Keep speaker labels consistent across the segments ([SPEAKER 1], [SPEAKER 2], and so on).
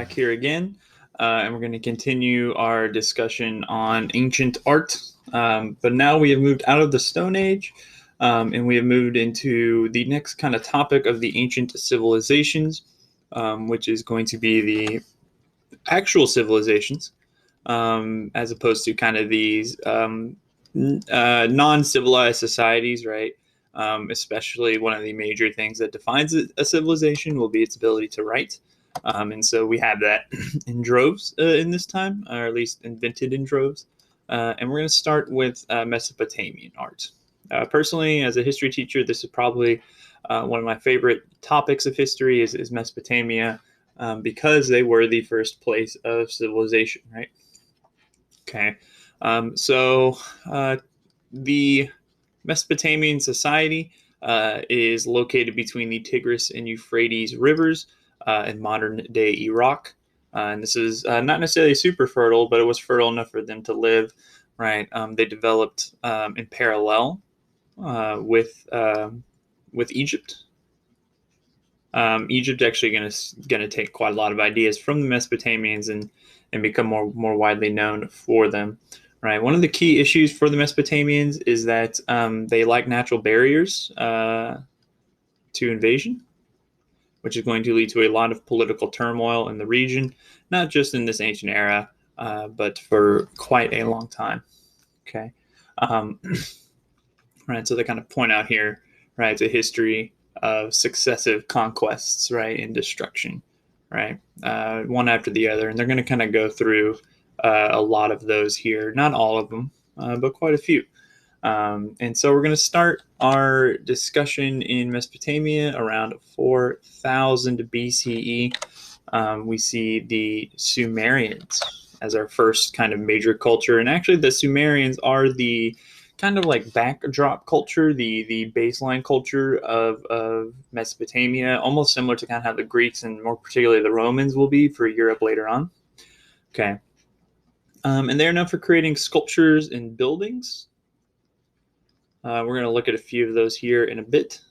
[SPEAKER 1] back here again, and we're going to continue our discussion on ancient art. But now we have moved out of the Stone Age, and we have moved into the next kind of topic of the ancient civilizations, which is going to be the actual civilizations, as opposed to kind of these non-civilized societies, right? Especially one of the major things that defines a civilization will be its ability to write. And so we have that in droves in this time, or at least invented in droves. And we're going to start with Mesopotamian art. Personally, as a history teacher, this is probably one of my favorite topics of history is Mesopotamia, because they were the first place of civilization, right? Okay. So the Mesopotamian society is located between the Tigris and Euphrates rivers in modern-day Iraq. And this is not necessarily super fertile, but it was fertile enough for them to live, right? They developed in parallel with Egypt. Egypt actually going to take quite a lot of ideas from the Mesopotamians and become more widely known for them. Right. One of the key issues for the Mesopotamians is that they lack natural barriers to invasion, which is going to lead to a lot of political turmoil in the region, not just in this ancient era, but for quite a long time. Okay. Right. So they kind of point out here, right, the history of successive conquests, right, and destruction, right, one after the other. And they're going to kind of go through a lot of those here, not all of them, but quite a few. And so we're going to start our discussion in Mesopotamia around 4000 BCE. We see the Sumerians as our first kind of major culture. And actually the Sumerians are the kind of like backdrop culture, the baseline culture of Mesopotamia, almost similar to kind of how the Greeks and more particularly the Romans will be for Europe later on. Okay. And they're known for creating sculptures and buildings. We're going to look at a few of those here in a bit.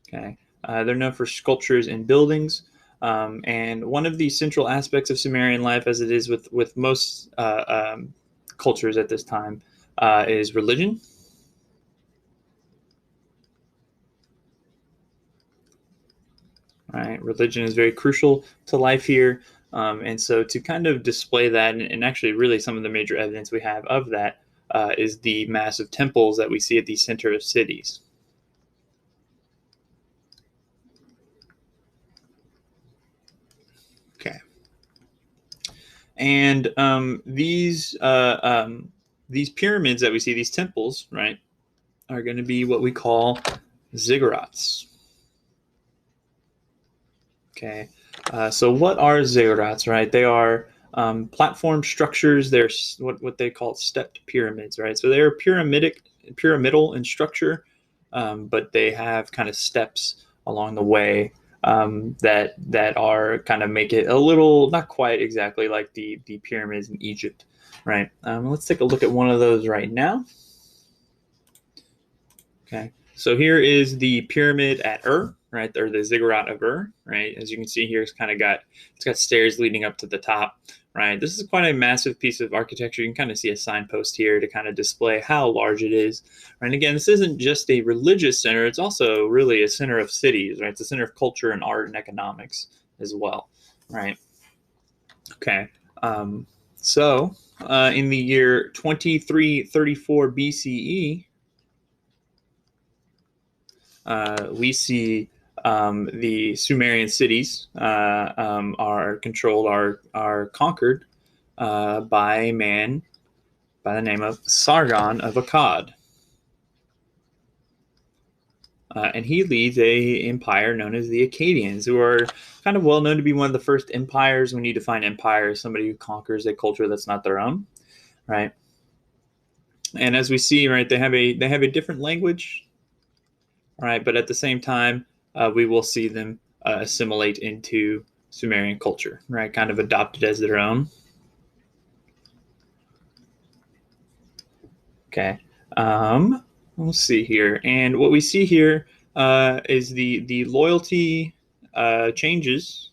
[SPEAKER 1] Okay. They're known for sculptures and buildings. And one of the central aspects of Sumerian life, as it is with most cultures at this time, is religion. All right. Religion is very crucial to life here. And so to kind of display that, and actually really some of the major evidence we have of that is the massive temples that we see at the center of cities. Okay. And these pyramids that we see, these temples, right, are going to be what we call ziggurats. Okay. So what are ziggurats, right? They are platform structures. They're what they call stepped pyramids, right? So they're pyramidal in structure, but they have kind of steps along the way that are kind of make it a little, not quite exactly like the pyramids in Egypt, right? Let's take a look at one of those right now. Okay. So here is the pyramid at Ur, right, or the ziggurat of Ur, right? As you can see here, it's got stairs leading up to the top, right? This is quite a massive piece of architecture. You can kind of see a signpost here to kind of display how large it is, right? And again, this isn't just a religious center; it's also really a center of cities, right? It's a center of culture and art and economics as well, right? Okay. So in the year 2334 BCE. We see the Sumerian cities are controlled, are conquered by a man by the name of Sargon of Akkad. And he leads an empire known as the Akkadians, who are kind of well known to be one of the first empires. When you define empire as somebody who conquers a culture that's not their own, right? And as we see, right, they have a different language. Right, but at the same time, we will see them assimilate into Sumerian culture, right? Kind of adopted as their own. Okay, let's see here, and what we see here is the loyalty changes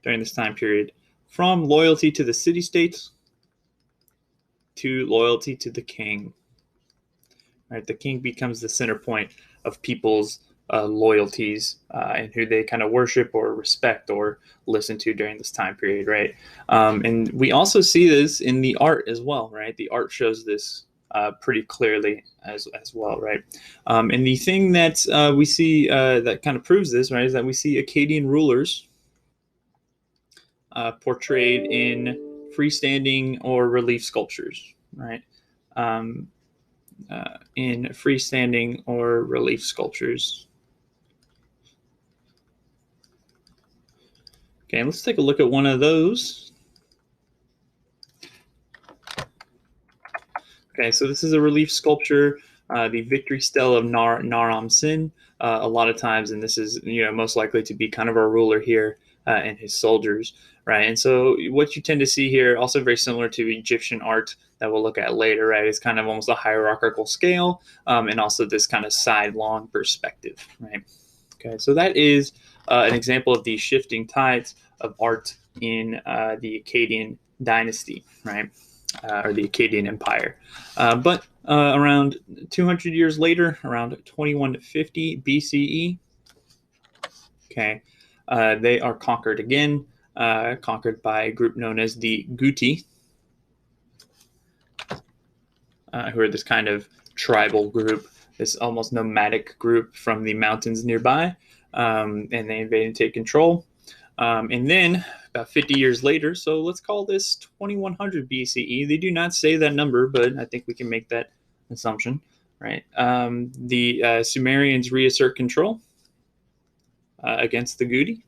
[SPEAKER 1] during this time period, from loyalty to the city-state to loyalty to the king. Right, the king becomes the center point of people's loyalties and who they kind of worship or respect or listen to during this time period, right? And we also see this in the art as well, right? The art shows this pretty clearly as well, right? And the thing that we see that kind of proves this, right, is that we see Akkadian rulers portrayed in freestanding or relief sculptures, right? In freestanding or relief sculptures. Okay, let's take a look at one of those. Okay, so this is a relief sculpture, the Victory Stele of Naram Sin. A lot of times, and this is most likely to be kind of our ruler here and his soldiers, right? And so what you tend to see here, also very similar to Egyptian art that we'll look at later, right? Is kind of almost a hierarchical scale, and also this kind of sidelong perspective, right? Okay, so that is an example of the shifting tides of art in the Akkadian dynasty, right? Or the Akkadian Empire. But around 200 years later, around 2150 BCE, okay, they are conquered again, conquered by a group known as the Guti, who are this kind of tribal group, this almost nomadic group from the mountains nearby, and they invade and take control. And then about 50 years later, so let's call this 2100 BCE. They do not say that number, but I think we can make that assumption, right? The Sumerians reassert control against the Guti.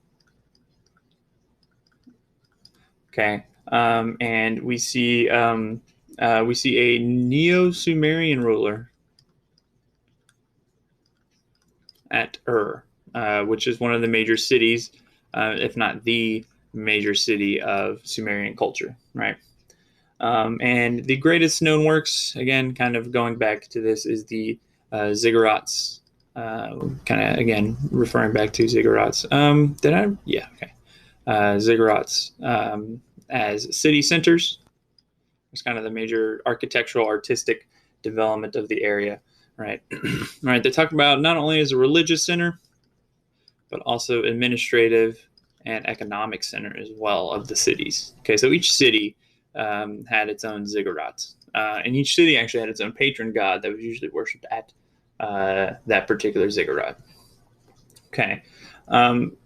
[SPEAKER 1] Okay, and we see a Neo-Sumerian ruler at Ur, which is one of the major cities, if not the major city of Sumerian culture, right? And the greatest known works, again, kind of going back to this, is the ziggurats. Kind of, again, referring back to ziggurats. Did I? Yeah, okay. Ziggurats as city centers. It's kind of the major architectural, artistic development of the area, right? Right. They talk about not only as a religious center, but also administrative and economic center as well of the cities. Okay, so each city had its own ziggurat, and each city actually had its own patron god that was usually worshipped at that particular ziggurat. Okay,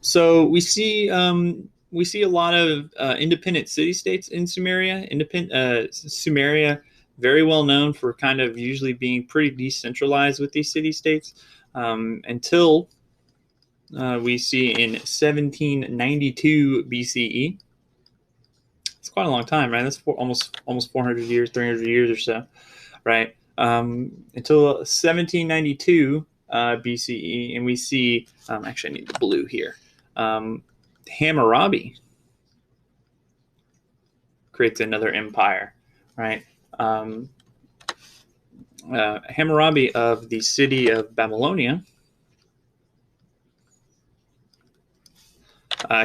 [SPEAKER 1] so we see a lot of independent city-states in Sumeria. Sumeria, very well known for kind of usually being pretty decentralized with these city-states until we see in 1792 BCE. It's quite a long time, right? That's almost 400 years, 300 years or so, right? Until 1792 BCE, and we see, actually I need the blue here, Hammurabi creates another empire, right? Hammurabi of the city of Babylonia,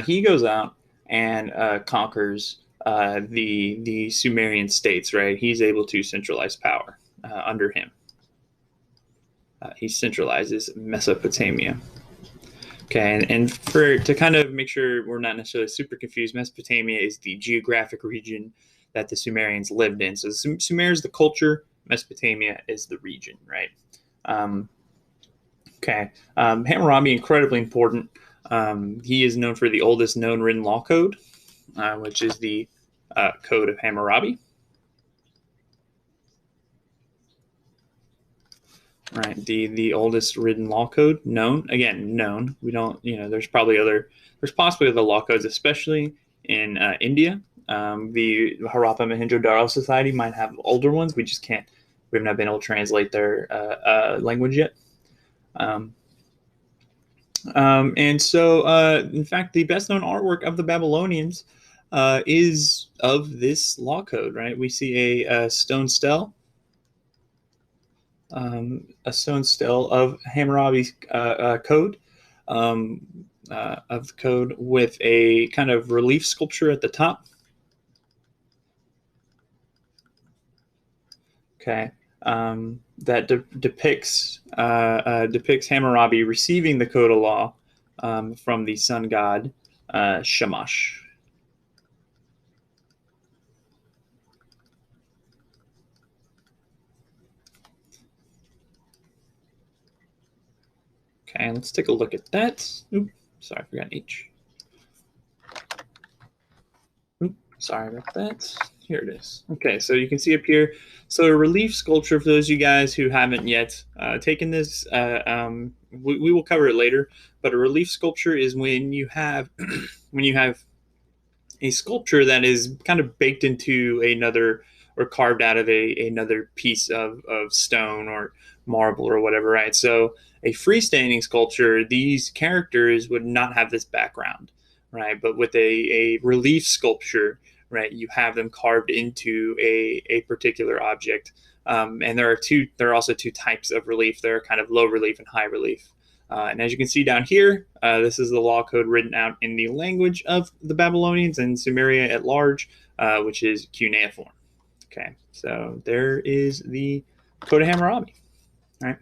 [SPEAKER 1] he goes out and conquers the Sumerian states, right? He's able to centralize power under him. He centralizes Mesopotamia. Okay, and to kind of make sure we're not necessarily super confused, Mesopotamia is the geographic region that the Sumerians lived in. So Sumer is the culture, Mesopotamia is the region, right? Okay, Hammurabi, incredibly important. He is known for the oldest known written law code, which is the Code of Hammurabi. Right, the oldest written law code known. Again, known. We don't, there's possibly other law codes, especially in India. The Harappa Mohenjo-Daro Society might have older ones. We have not been able to translate their language yet. And so, in fact, the best known artwork of the Babylonians is of this law code, right? We see a stone stele. A stone stele of Hammurabi's code. of the code with a kind of relief sculpture at the top. Okay, that depicts Hammurabi receiving the code of law from the sun god Shamash. Okay, let's take a look at that. Oop, sorry, I forgot H. Oop, sorry about that. Here it is. Okay, so you can see up here. So a relief sculpture, for those of you guys who haven't yet taken this, we will cover it later. But a relief sculpture is when you have when you have a sculpture that is kind of baked into another or carved out of another piece of stone or marble or whatever, right? So a freestanding sculpture, these characters would not have this background, right? But with a relief sculpture, right, you have them carved into a particular object. And there are also two types of relief. There are kind of low relief and high relief. And as you can see down here, this is the law code written out in the language of the Babylonians and Sumeria at large, which is cuneiform. Okay, so there is the Code of Hammurabi. All right.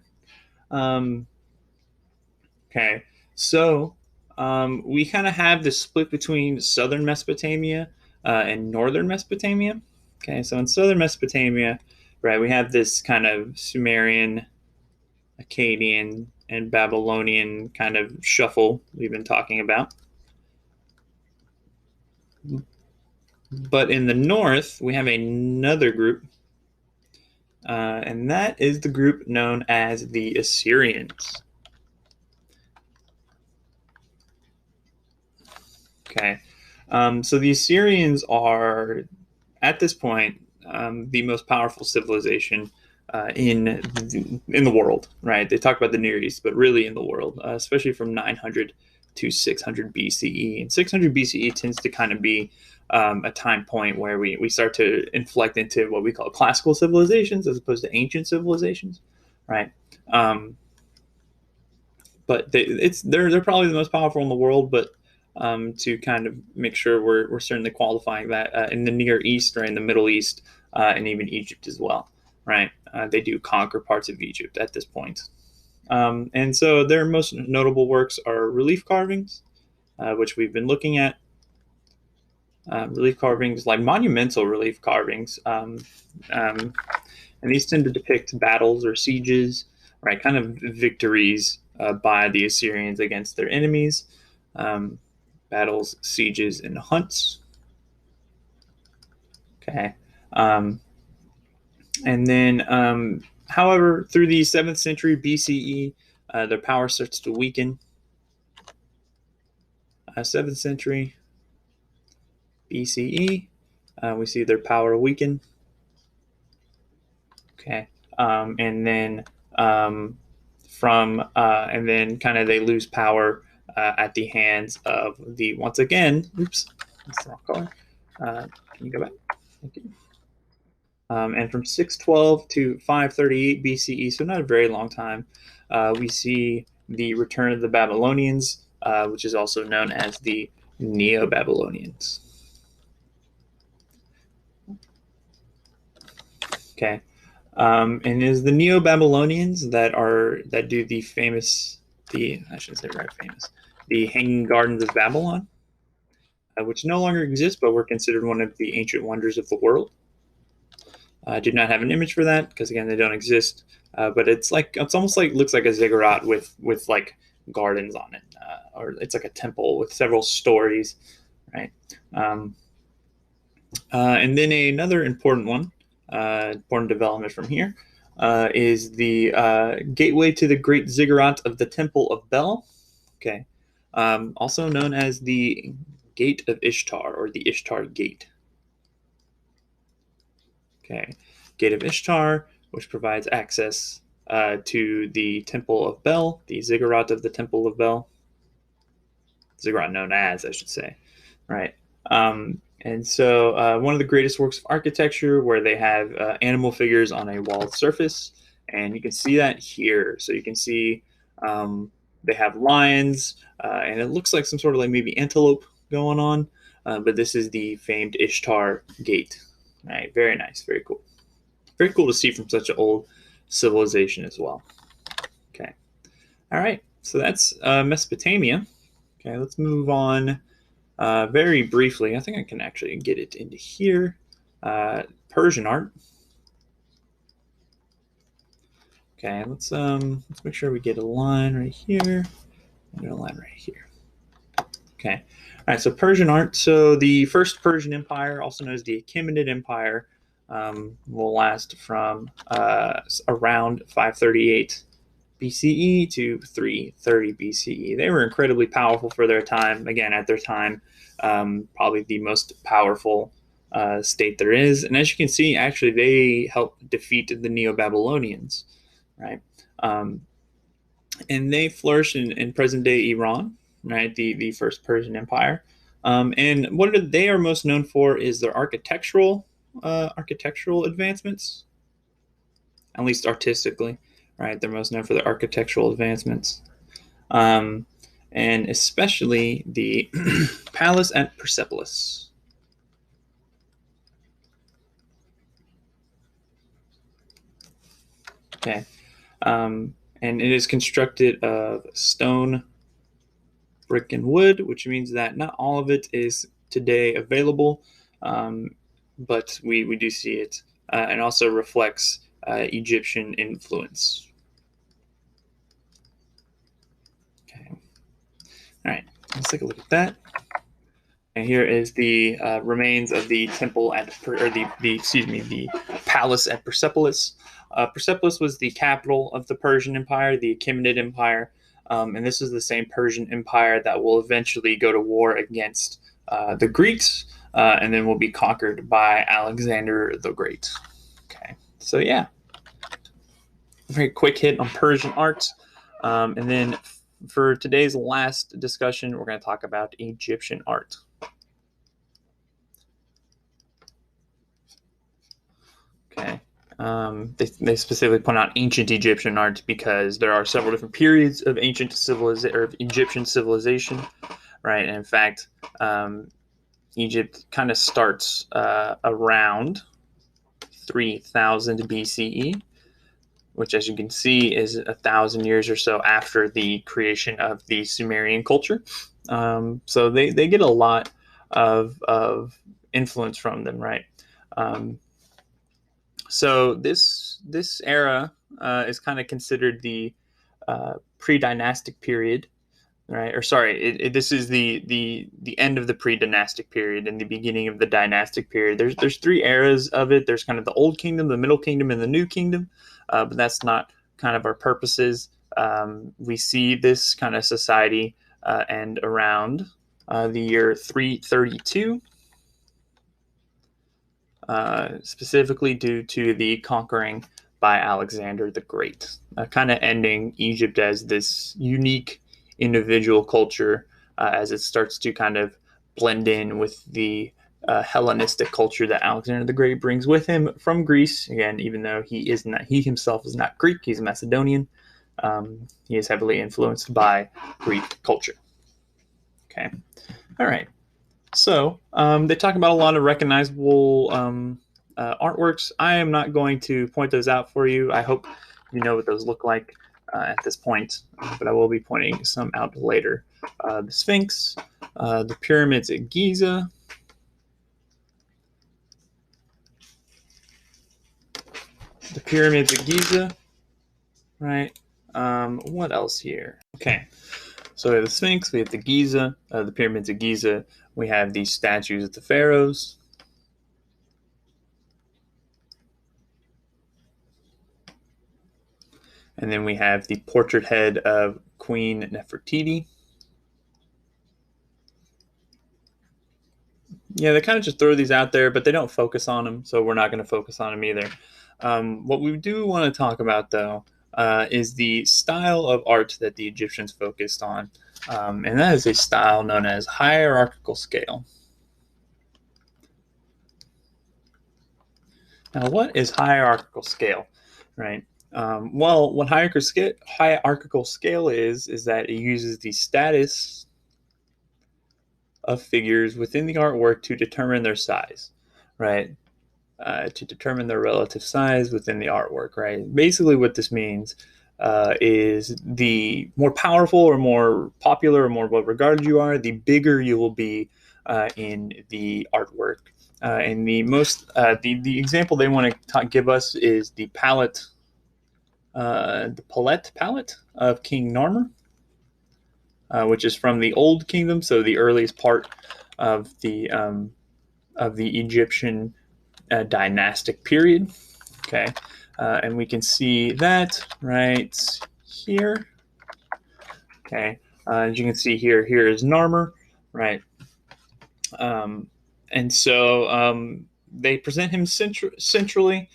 [SPEAKER 1] Okay, so we kind of have this split between southern Mesopotamia and northern Mesopotamia. Okay, so in southern Mesopotamia, right, we have this kind of Sumerian, Akkadian, and Babylonian kind of shuffle we've been talking about. But in the north, we have another group, and that is the group known as the Assyrians. Okay, so the Assyrians are, at this point, the most powerful civilization in the world, right? They talk about the Near East, but really in the world, especially from 900 to 600 BCE. And 600 BCE tends to kind of be a time point where we start to inflect into what we call classical civilizations as opposed to ancient civilizations, right? But they're probably the most powerful in the world, but to kind of make sure we're certainly qualifying that in the Near East or in the Middle East and even Egypt as well, right? They do conquer parts of Egypt at this point. And so their most notable works are relief carvings, which we've been looking at. Relief carvings, like monumental relief carvings, and these tend to depict battles or sieges, right? Kind of victories by the Assyrians against their enemies. Battles, sieges, and hunts. Okay. And then, however, through the 7th century BCE, their power starts to weaken. 7th century BCE, we see their power weaken. Okay. And then and then kind of they lose power at the hands of the, once again, oops, that's the wrong color. Can you go back? Thank you. And from 612 to 538 BCE, so not a very long time, we see the return of the Babylonians, which is also known as the Neo-Babylonians. Okay. And it is the Neo-Babylonians that do the famous, I shouldn't say right famous, the Hanging Gardens of Babylon, which no longer exist, but were considered one of the ancient wonders of the world. I did not have an image for that because, again, they don't exist. But it's almost like looks like a ziggurat with like gardens on it, or it's like a temple with several stories, right? And then another important one. Important development from here is the gateway to the great ziggurat of the Temple of Bel, okay, also known as the Gate of Ishtar or the Ishtar Gate. Okay, Gate of Ishtar, which provides access to the Temple of Bel, the ziggurat of the Temple of Bel, ziggurat known as, I should say, right? And so one of the greatest works of architecture where they have animal figures on a walled surface. And you can see that here. So you can see They have lions, and it looks like some sort of like maybe antelope going on. But this is the famed Ishtar Gate. All right, very nice, very cool. Very cool to see from such an old civilization as well. Okay, all right, so that's Mesopotamia. Okay, let's move on very briefly. I think I can actually get it into here. Persian art. Okay, let's make sure we get a line right here and a line right here. Okay, all right. So Persian art. So the first Persian Empire, also known as the Achaemenid Empire, will last from around 538 BCE to 330 BCE. They were incredibly powerful for their time. Again, at their time, probably the most powerful state there is. And as you can see, actually, they helped defeat the Neo-Babylonians, right? And they flourished in present-day Iran, right? The first Persian Empire. And what they are most known for is their architectural advancements, at least artistically, right? They're most known for their architectural advancements, and especially the palace at Persepolis. Okay, and it is constructed of stone, brick, and wood, which means that not all of it is today available, but we do see it, and also reflects Egyptian influence. Okay, all right, let's take a look at that. And here is the remains of the temple at, or the palace at Persepolis. Persepolis was the capital of the Persian Empire, the Achaemenid Empire, and this is the same Persian Empire that will eventually go to war against the Greeks, and then will be conquered by Alexander the Great. Okay, so yeah, very quick hit on Persian art, and then for today's last discussion, we're going to talk about Egyptian art. Okay. They specifically point out ancient Egyptian art because there are several different periods of ancient civilization or Egyptian civilization, right? And in fact, Egypt kind of starts around 3000 BCE, which, as you can see, is 1,000 years or so after the creation of the Sumerian culture. So they get a lot of influence from them, right? So this era is kind of considered the pre-dynastic period, right? Or sorry, this is the end of the pre-dynastic period and the beginning of the dynastic period. There's three eras of it. There's kind of the Old Kingdom, the Middle Kingdom, and the New Kingdom, but that's not kind of our purposes. We see this kind of society end around the year 332. Specifically due to the conquering by Alexander the Great, kind of ending Egypt as this unique individual culture as it starts to kind of blend in with the Hellenistic culture that Alexander the Great brings with him from Greece. Again, even though he himself is not Greek, he's Macedonian. He is heavily influenced by Greek culture. Okay, all right. So they talk about a lot of recognizable artworks. I am not going to point those out for you. I hope you know what those look like at this point, but I will be pointing some out later. The Sphinx, the pyramids at Giza, right? What else here? Okay. So we have the Sphinx, we have the Giza, the pyramids of Giza. We have these statues of the pharaohs. And then we have the portrait head of Queen Nefertiti. Yeah, they kind of just throw these out there, but they don't focus on them, so we're not going to focus on them either. What we do want to talk about, though, is the style of art that the Egyptians focused on, and that is a style known as hierarchical scale. Now, what is hierarchical scale, right? Well, what hierarchical scale is that it uses the status of figures within the artwork to determine their size, right? To determine their relative size within the artwork, right? Basically, what this means is the more powerful or more popular or more well regarded you are, the bigger you will be in the artwork. And the example they want to give us is the palette of King Narmer, which is from the Old Kingdom, so the earliest part of the Egyptian dynastic period. Okay, and we can see that right here. Okay, as you can see here is Narmer, right? Um, and so they present him centrally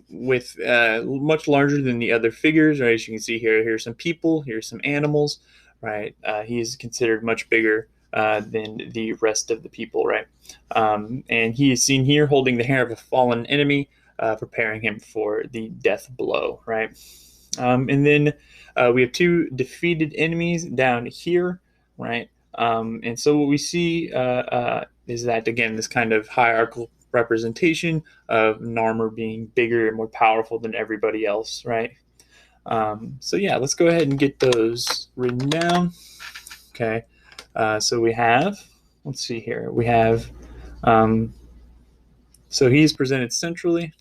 [SPEAKER 1] with much larger than the other figures, right? As you can see here's some people, here's some animals, right? He's considered much bigger than the rest of the people, right? And he is seen here holding the hair of a fallen enemy, preparing him for the death blow, right? And then we have two defeated enemies down here, right? And so what we see is that, again, this kind of hierarchical representation of Narmer being bigger and more powerful than everybody else, right? So yeah, let's go ahead and get those written down. Okay, so we have, let's see here, we have, so he's presented centrally.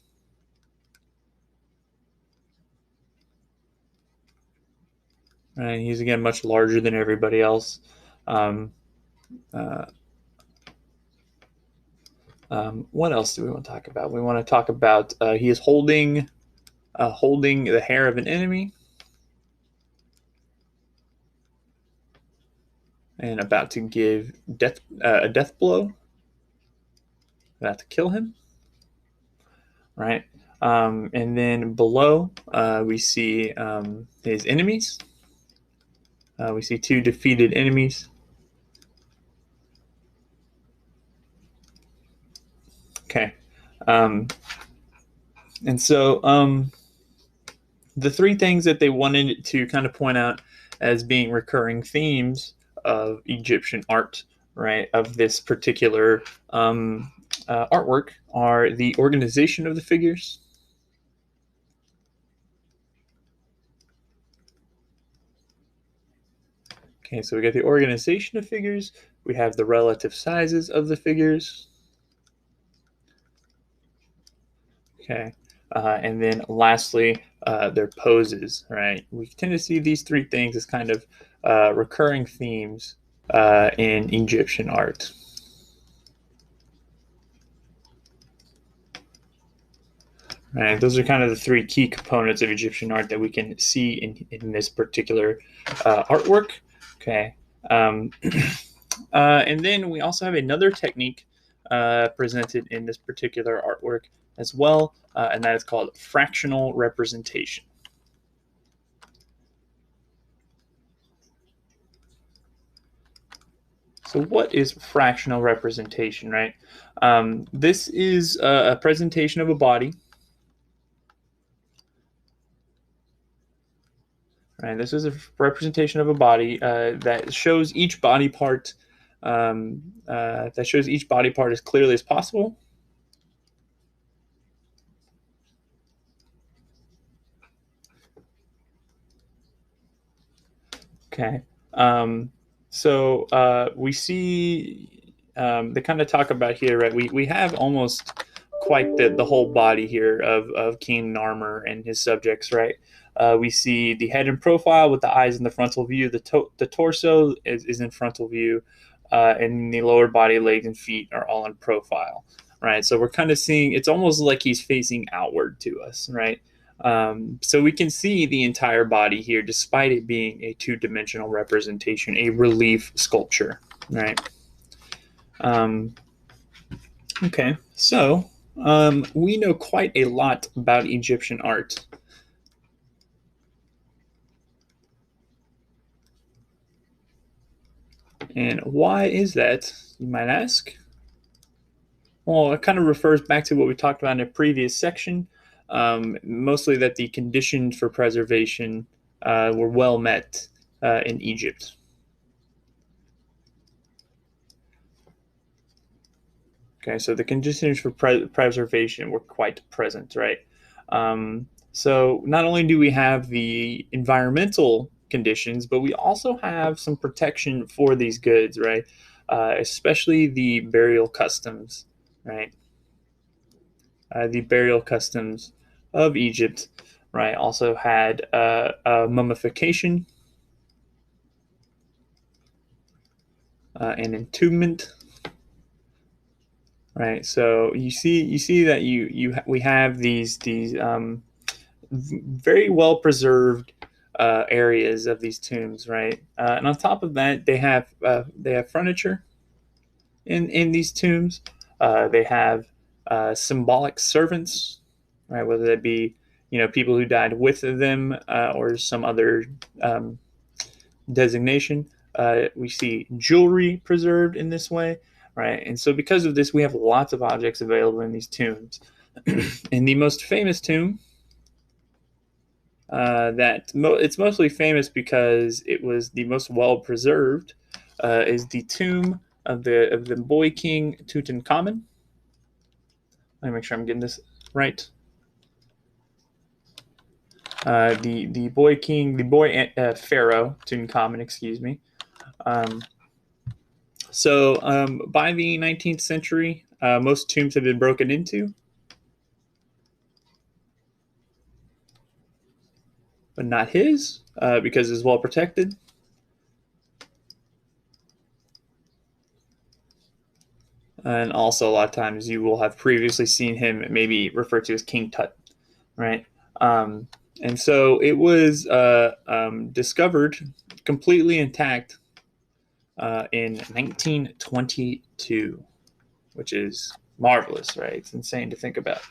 [SPEAKER 1] Right, he's again much larger than everybody else. Um, uh, what else do we want to talk about? We want to talk about he is holding the hair of an enemy and about to give a death blow, about to kill him. Right, and then below we see his enemies. We see two defeated enemies. Okay, and so the three things that they wanted to kind of point out as being recurring themes of Egyptian art, right, of this particular artwork are the organization of the figures. Okay, so we got the organization of figures, we have the relative sizes of the figures. Okay, and then lastly, their poses, right? We tend to see these three things as kind of recurring themes in Egyptian art. Right, those are kind of the three key components of Egyptian art that we can see in this particular artwork. Okay, and then we also have another technique presented in this particular artwork as well, and that is called fractional representation. So what is fractional representation, right? This is a presentation of a body. Right, this is a representation of a body that shows each body part as clearly as possible. Okay, so we see they kind of talk about here, right? We have almost quite the whole body here of King Narmer and his subjects, right? We see the head in profile with the eyes in the frontal view. The torso is in frontal view, and the lower body, legs, and feet are all in profile, right? So we're kind of seeing it's almost like he's facing outward to us, right? So we can see the entire body here, despite it being a two-dimensional representation, a relief sculpture, right? Okay, so we know quite a lot about Egyptian art. And why is that, you might ask? Well, it kind of refers back to what we talked about in a previous section. mostly that the conditions for preservation were well met in Egypt. Okay, so the conditions for preservation were quite present, right? So not only do we have the environmental conditions, but we also have some protection for these goods, right? Especially the burial customs, right? The burial customs of Egypt, right? Also had mummification and entombment, right? So you see that we have these very well preserved areas of these tombs, right? And on top of that, they have furniture in these tombs. They have symbolic servants, right? Whether that be people who died with them or some other um, designation. We see jewelry preserved in this way, right? And so because of this, we have lots of objects available in these tombs. And the most famous tomb it's mostly famous because it was the most well preserved is the tomb of the boy king Tutankhamun. Let me make sure I'm getting this right. The boy king, the boy pharaoh Tutankhamun, excuse me. Um, by the 19th century, most tombs have been broken into, but not his because it's well protected. And also, a lot of times you will have previously seen him maybe referred to as King Tut, right? Um, and so it was discovered completely intact in 1922, which is marvelous, right? It's insane to think about,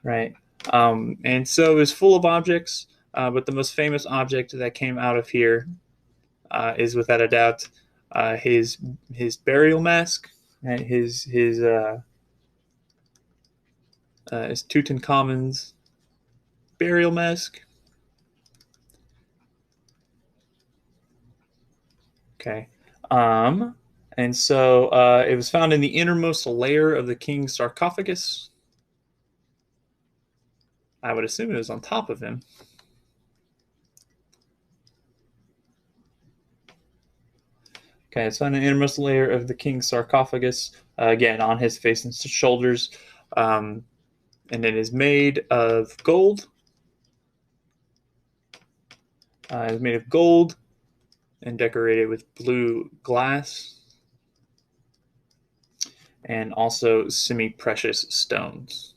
[SPEAKER 1] right? And so it was full of objects, but the most famous object that came out of here is without a doubt his burial mask, right? His Tutankhamun's burial mask. Okay. And so it was found in the innermost layer of the king's sarcophagus. I would assume it was on top of him. Okay, it's on the innermost layer of the king's sarcophagus, again, on his face and shoulders. And it is made of gold. It's made of gold and decorated with blue glass and also semi-precious stones.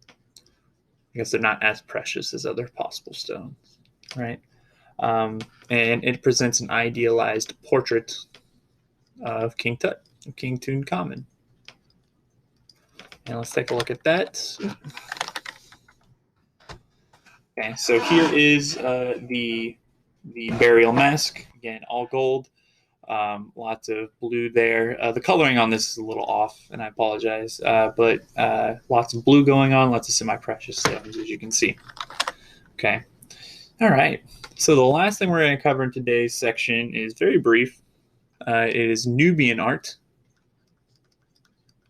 [SPEAKER 1] I guess they're not as precious as other possible stones, right? And it presents an idealized portrait of King Tut, King Tutankhamun. And let's take a look at that. Okay, so here is the burial mask. Again, all gold. Lots of blue there. The coloring on this is a little off, and I apologize. But lots of blue going on, lots of semi-precious stones, as you can see. Okay. All right. So the last thing we're going to cover in today's section is very brief. It is Nubian art,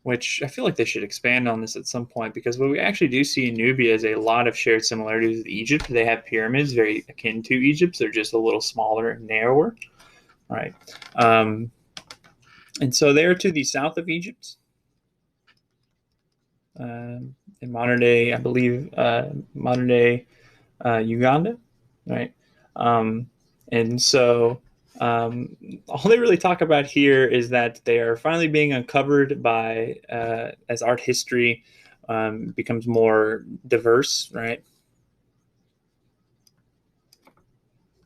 [SPEAKER 1] which I feel like they should expand on this at some point, because what we actually do see in Nubia is a lot of shared similarities with Egypt. They have pyramids very akin to Egypt. They're just a little smaller and narrower. All right. And so they're to the south of Egypt. In modern day, I believe, modern day Uganda, right? And so all they really talk about here is that they are finally being uncovered by as art history becomes more diverse, right?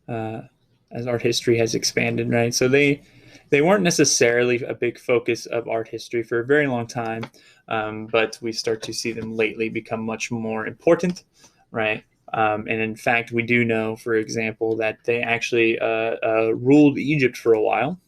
[SPEAKER 1] As art history has expanded, right? So they weren't necessarily a big focus of art history for a very long time, but we start to see them lately become much more important, right? And in fact, we do know, for example, that they actually ruled Egypt for a while.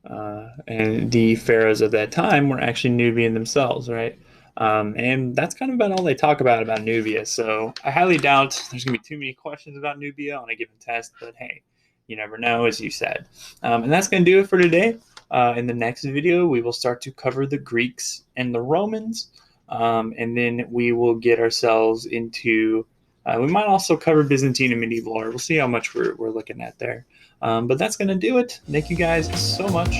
[SPEAKER 1] And the pharaohs of that time were actually Nubian themselves, right? And that's kind of about all they talk about Nubia. So I highly doubt there's going to be too many questions about Nubia on a given test, but hey, you never know, as you said. And that's going to do it for today. In the next video, we will start to cover the Greeks and the Romans, and then we will get ourselves into. We might also cover Byzantine and medieval art. We'll see how much we're looking at there. But that's going to do it. Thank you guys so much